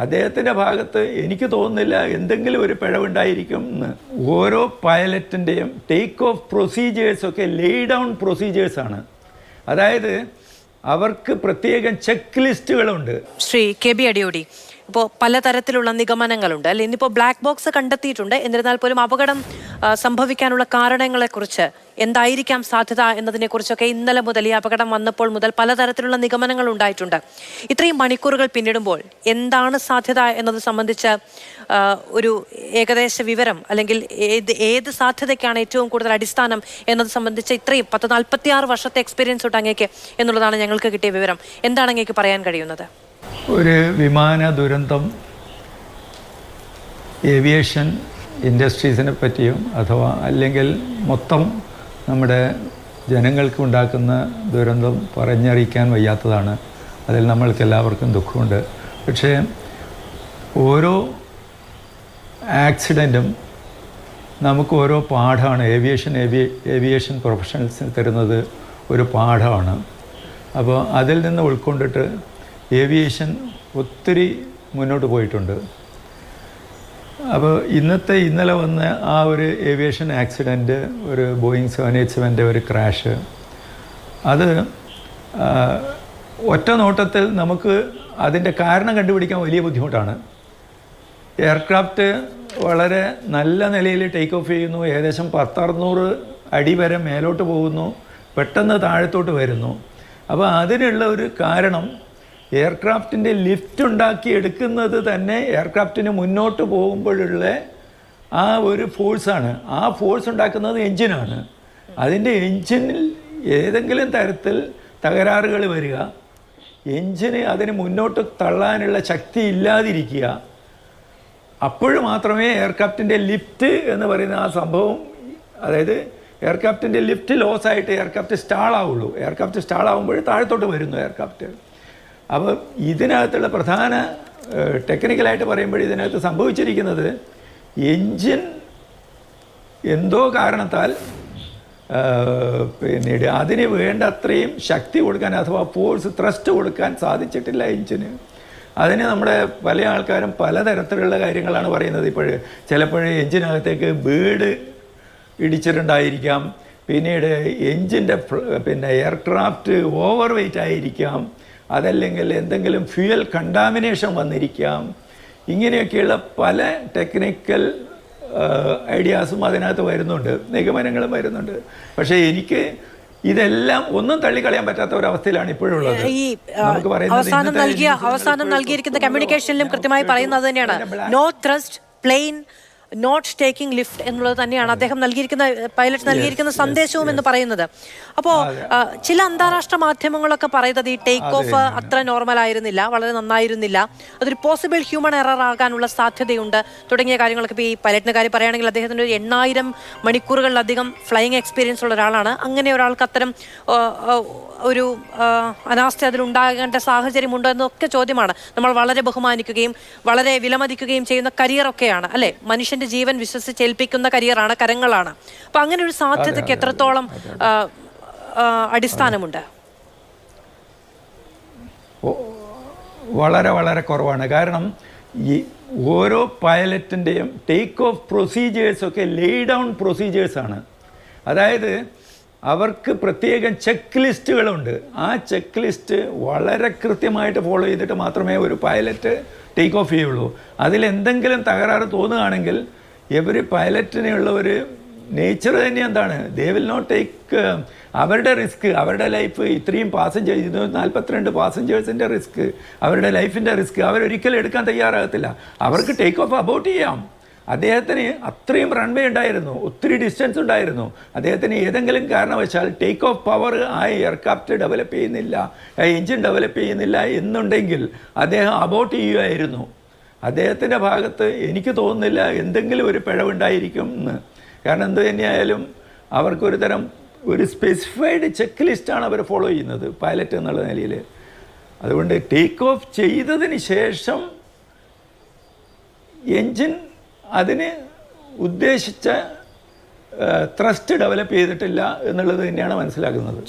അദ്ദേഹത്തിൻ്റെ ഭാഗത്ത് എനിക്ക് തോന്നുന്നില്ല എന്തെങ്കിലും ഒരു പിഴവുണ്ടായിരിക്കും എന്ന്. ഓരോ പൈലറ്റിൻ്റെയും ടേക്ക് ഓഫ് പ്രൊസീജിയേഴ്സൊക്കെ ലേ ഡൗൺ പ്രൊസീജിയേഴ്സാണ്. അതായത് അവർക്ക് പ്രത്യേകം ചെക്ക് ലിസ്റ്റുകളുണ്ട്. ശ്രീ കെ ബി അടിയോടി, ഇപ്പോൾ പലതരത്തിലുള്ള നിഗമനങ്ങളുണ്ട് അല്ലെ? ഇന്നിപ്പോൾ ബ്ലാക്ക് ബോക്സ് കണ്ടെത്തിയിട്ടുണ്ട്. എന്നിരുന്നാൽ പോലും അപകടം സംഭവിക്കാനുള്ള കാരണങ്ങളെക്കുറിച്ച് എന്തായിരിക്കാം സാധ്യത എന്നതിനെക്കുറിച്ചൊക്കെ ഇന്നലെ മുതൽ, ഈ അപകടം വന്നപ്പോൾ മുതൽ പലതരത്തിലുള്ള നിഗമനങ്ങൾ ഉണ്ടായിട്ടുണ്ട്. ഇത്രയും മണിക്കൂറുകൾ പിന്നിടുമ്പോൾ എന്താണ് സാധ്യത എന്നത് സംബന്ധിച്ച് ഒരു ഏകദേശ വിവരം, അല്ലെങ്കിൽ ഏത് സാധ്യതയ്ക്കാണ് ഏറ്റവും കൂടുതൽ അടിസ്ഥാനം എന്നത് സംബന്ധിച്ച് ഇത്രയും 46 വർഷത്തെ എക്സ്പീരിയൻസ് ഉണ്ട് അങ്ങേക്ക് എന്നുള്ളതാണ് ഞങ്ങൾക്ക് കിട്ടിയ വിവരം. എന്താണ് അങ്ങേക്ക് പറയാൻ കഴിയുന്നത്? ഒരു വിമാന ദുരന്തം ഏവിയേഷൻ ഇൻഡസ്ട്രീസിനെ പറ്റിയും അഥവാ അല്ലെങ്കിൽ മൊത്തം നമ്മുടെ ജനങ്ങൾക്ക് ഉണ്ടാക്കുന്ന ദുരന്തം പറഞ്ഞറിയിക്കാൻ വയ്യാത്തതാണ്. അതിൽ നമ്മൾക്ക് എല്ലാവർക്കും ദുഃഖമുണ്ട്. പക്ഷേ ഓരോ ആക്സിഡൻറ്റും നമുക്ക് ഓരോ പാഠമാണ്. ഏവിയേഷൻ പ്രൊഫഷണൽസിന് തരുന്നത് ഒരു പാഠമാണ്. അപ്പോൾ അതിൽ നിന്ന് ഉൾക്കൊണ്ടിട്ട് ഏവിയേഷൻ ഒത്തിരി മുന്നോട്ട് പോയിട്ടുണ്ട്. അപ്പോൾ ഇന്നലെ വന്ന ആ ഒരു ഏവിയേഷൻ ആക്സിഡൻറ്റ്, ഒരു ബോയിങ് 787 ഒരു ക്രാഷ്, അത് ഒറ്റ നോട്ടത്തിൽ നമുക്ക് അതിൻ്റെ കാരണം കണ്ടുപിടിക്കാൻ വലിയ ബുദ്ധിമുട്ടാണ്. എയർക്രാഫ്റ്റ് വളരെ നല്ല നിലയിൽ ടേക്ക് ഓഫ് ചെയ്യുന്നു, ഏകദേശം 10-600 അടി വരെ മേലോട്ട് പോകുന്നു, പെട്ടെന്ന് താഴത്തോട്ട് വരുന്നു. അപ്പോൾ അതിനുള്ള ഒരു കാരണം എയർക്രാഫ്റ്റിൻ്റെ ലിഫ്റ്റ് ഉണ്ടാക്കി എടുക്കുന്നത് തന്നെ എയർക്രാഫ്റ്റിന് മുന്നോട്ട് പോകുമ്പോഴുള്ള ആ ഒരു ഫോഴ്സാണ്. ആ ഫോഴ്സ് ഉണ്ടാക്കുന്നത് എൻജിനാണ്. അതിൻ്റെ എൻജിനിൽ ഏതെങ്കിലും തരത്തിൽ തകരാറുകൾ വരിക, എൻജിന് അതിന് മുന്നോട്ട് തള്ളാനുള്ള ശക്തി ഇല്ലാതിരിക്കുക, അപ്പോൾ മാത്രമേ എയർക്രാഫ്റ്റിൻ്റെ ലിഫ്റ്റ് എന്ന് പറയുന്ന ആ സംഭവം, അതായത് എയർക്രാഫ്റ്റിൻ്റെ ലിഫ്റ്റ് ലോസ് ആയിട്ട് എയർക്രാഫ്റ്റ് സ്റ്റാളാവുള്ളൂ. എയർക്രാഫ്റ്റ് സ്റ്റാളാവുമ്പോൾ താഴത്തോട്ട് വരുന്നു എയർക്രാഫ്റ്റ്. അപ്പോൾ ഇതിനകത്തുള്ള പ്രധാന ടെക്നിക്കലായിട്ട് പറയുമ്പോൾ ഇതിനകത്ത് സംഭവിച്ചിരിക്കുന്നത്, എൻജിൻ എന്തോ കാരണത്താൽ പിന്നീട് അതിന് വേണ്ട അത്രയും ശക്തി കൊടുക്കാൻ അഥവാ ഫോഴ്സ് ത്രസ്റ്റ് കൊടുക്കാൻ സാധിച്ചിട്ടില്ല എൻജിന്. അതിന് നമ്മുടെ പല ആൾക്കാരും പലതരത്തിലുള്ള കാര്യങ്ങളാണ് പറയുന്നത്. ചിലപ്പോൾ എൻജിനകത്തേക്ക് ബേഡ് ഇടിച്ചിട്ടുണ്ടായിരിക്കാം, പിന്നീട് എൻജിൻ്റെ എയർക്രാഫ്റ്റ് ഓവർ വെയ്റ്റ് ആയിരിക്കാം, അതല്ലെങ്കിൽ എന്തെങ്കിലും ഫ്യൂവൽ കണ്ടാമിനേഷൻ വന്നിരിക്കാം. ഇങ്ങനെയൊക്കെയുള്ള പല ടെക്നിക്കൽ ഐഡിയാസും അതിനകത്ത് വരുന്നുണ്ട്, നിഗമനങ്ങളും വരുന്നുണ്ട്. പക്ഷേ എനിക്ക് ഇതെല്ലാം ഒന്നും തള്ളിക്കളയാൻ പറ്റാത്ത ഒരവസ്ഥയിലാണ് ഇപ്പോഴുള്ളത്. നമുക്ക് അവസാനം നൽകിയിരിക്കുന്ന കമ്മ്യൂണിക്കേഷനിലും കൃത്യമായി പറയുന്നത് തന്നെയാണ്, no thrust plane not taking lift എന്നുള്ളത് തന്നെയാണ് അദ്ദേഹം നൽകിയിരിക്കുന്ന, പൈലറ്റ് നൽകിയിരിക്കുന്ന സന്ദേശവും എന്ന് പറയുന്നത്. അപ്പോൾ ചില അന്താരാഷ്ട്ര മാധ്യമങ്ങളൊക്കെ പറയുന്നത് ഈ ടേക്ക് ഓഫ് അത്ര നോർമൽ ആയിരുന്നില്ല, വളരെ നന്നായിരുന്നില്ല, അതൊരു പോസിബിൾ ഹ്യൂമൻ എറർ ആകാനുള്ള സാധ്യതയുണ്ട് തുടങ്ങിയ കാര്യങ്ങളൊക്കെ. ഇപ്പോൾ ഈ പൈലറ്റിൻ്റെ കാര്യം പറയുകയാണെങ്കിൽ അദ്ദേഹത്തിന് ഒരു 8000 മണിക്കൂറുകളിലധികം ഫ്ലൈയിങ് എക്സ്പീരിയൻസ് ഉള്ള ഒരാളാണ്. അങ്ങനെ ഒരാൾക്ക് അത്തരം ഒരു അനാസ്ഥ അതിലുണ്ടാകേണ്ട സാഹചര്യമുണ്ടോ എന്നൊക്കെ ചോദ്യമാണ്. നമ്മൾ വളരെ ബഹുമാനിക്കുകയും വളരെ വിലമതിക്കുകയും ചെയ്യുന്ന കരിയറൊക്കെയാണ് അല്ലേ? മനുഷ്യന്റെ ജീവൻ വിശ്വസിച്ചേൽപ്പിക്കുന്ന കരിയറാണ്, കരങ്ങളാണ്. അപ്പൊ അങ്ങനെ ഒരു സാധ്യതയ്ക്ക് എത്രത്തോളം അടിസ്ഥാനമുണ്ട്? വളരെ വളരെ കുറവാണ്. കാരണം ഈ ഓരോ പൈലറ്റിൻ്റെയും ടേക്ക് ഓഫ് പ്രൊസീജിയേഴ്സൊക്കെ ലേ ഡൗൺ പ്രൊസീജിയേഴ്സാണ്. അതായത് അവർക്ക് പ്രത്യേകം ചെക്ക് ലിസ്റ്റുകളുണ്ട്. ആ ചെക്ക് ലിസ്റ്റ് വളരെ കൃത്യമായിട്ട് ഫോളോ ചെയ്തിട്ട് മാത്രമേ ഒരു പൈലറ്റ് ടേക്ക് ഓഫ് ചെയ്യുള്ളൂ. അതിലെന്തെങ്കിലും തകരാറ് തോന്നുകയാണെങ്കിൽ പൈലറ്റിനുള്ള ഒരു നേച്ചർ തന്നെ എന്താണ്, ദേ വിൽ നോട്ട് ടേക്ക് അവരുടെ റിസ്ക്, അവരുടെ ലൈഫ്, ഇത്രയും 242 പാസഞ്ചേഴ്സിൻ്റെ റിസ്ക്, അവരുടെ ലൈഫിൻ്റെ റിസ്ക് അവരൊരിക്കലും എടുക്കാൻ തയ്യാറാകത്തില്ല. അവർക്ക് ടേക്ക് ഓഫ് അബോട്ട് ചെയ്യാം. അദ്ദേഹത്തിന് അത്രയും റൺവേ ഉണ്ടായിരുന്നു, ഒത്തിരി ഡിസ്റ്റൻസ് ഉണ്ടായിരുന്നു. അദ്ദേഹത്തിന് ഏതെങ്കിലും കാരണവശാൽ ടേക്ക് ഓഫ് പവർ ആ എയർക്രാഫ്റ്റ് ഡെവലപ്പ് ചെയ്യുന്നില്ല, എൻജിൻ ഡെവലപ്പ് ചെയ്യുന്നില്ല എന്നുണ്ടെങ്കിൽ അദ്ദേഹം അബോട്ട് ചെയ്യുമായിരുന്നു. അദ്ദേഹത്തിൻ്റെ ഭാഗത്ത് എനിക്ക് തോന്നുന്നില്ല എന്തെങ്കിലും ഒരു പിഴവുണ്ടായിരിക്കും എന്ന്. കാരണം എന്ത് തന്നെയായാലും അവർക്കൊരു തരം ഒരു സ്പെസിഫൈഡ് ചെക്ക് ലിസ്റ്റാണ് അവർ ഫോളോ ചെയ്യുന്നത് പൈലറ്റ് എന്നുള്ള നിലയിൽ. അതുകൊണ്ട് ടേക്ക് ഓഫ് ചെയ്തതിന് ശേഷം എൻജിൻ അതിന് ഉദ്ദേശിച്ച ത്രസ്റ്റ് ഡെവലപ്പ് ചെയ്തിട്ടില്ല എന്നുള്ളത് തന്നെയാണ് മനസ്സിലാക്കുന്നത്.